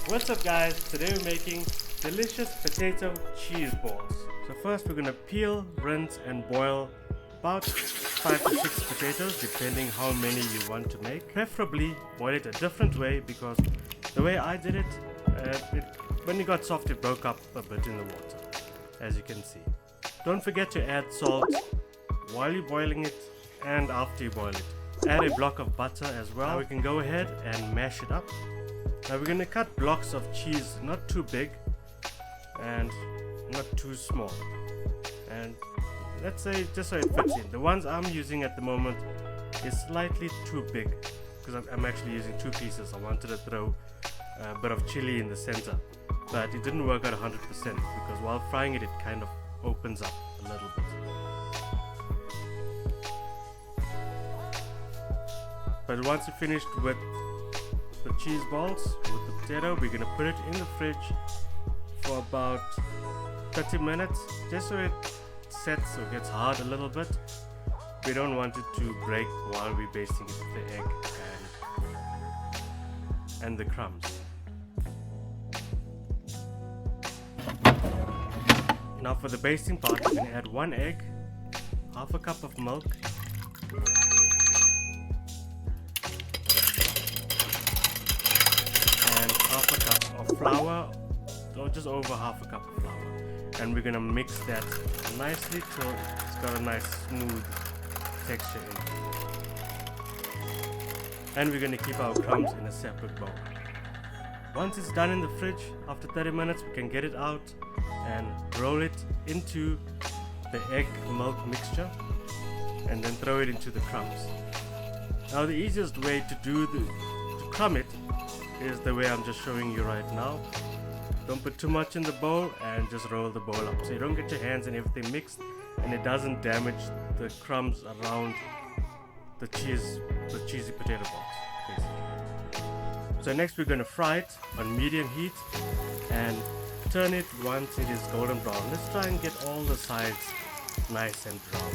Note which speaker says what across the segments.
Speaker 1: What's up guys, today we're making delicious potato cheese balls. So first we're gonna peel, rinse and boil about 5 to 6 potatoes depending how many you want to make. Preferably boil it a different way because the way I did it, when it got soft it broke up a bit in the water, as you can see. Don't forget to add salt while you're boiling it and after you boil it. Add a block of butter as well. Now we can go ahead and mash it up. Now we're going to cut blocks of cheese, not too big and not too small, and let's say just so it fits in. The ones I'm using at the moment is slightly too big because I'm actually using 2 pieces. I wanted to throw a bit of chili in the center, but it didn't work out 100% because while frying it, it kind of opens up a little bit. But once you're finished with the cheese balls with the potato, we're going to put it in the fridge for about 30 minutes just so it sets or gets hard a little bit. We don't want it to break while we're basting it with the egg and the crumbs. Now for the basting part, we're going to add 1 egg, half a cup of milk, and half a cup of flour, or just over half a cup of flour, and we're gonna mix that nicely till it's got a nice smooth texture in it. And we're gonna keep our crumbs in a separate bowl. Once it's done in the fridge, after 30 minutes we can get it out and roll it into the egg milk mixture and then throw it into the crumbs. Now the easiest way to crumb it is the way I'm just showing you right now. Don't put too much in the bowl and just roll the bowl up so you don't get your hands and everything mixed and it doesn't damage the crumbs around the cheesy potato balls, basically. So next we're going to fry it on medium heat and turn it once it is golden brown. Let's try and get all the sides nice and brown.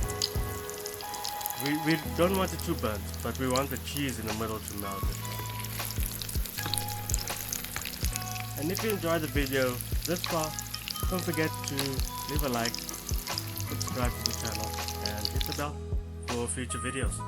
Speaker 1: We don't want it too burnt, but we want the cheese in the middle to melt it. And if you enjoyed the video this far, don't forget to leave a like, subscribe to the channel and hit the bell for future videos.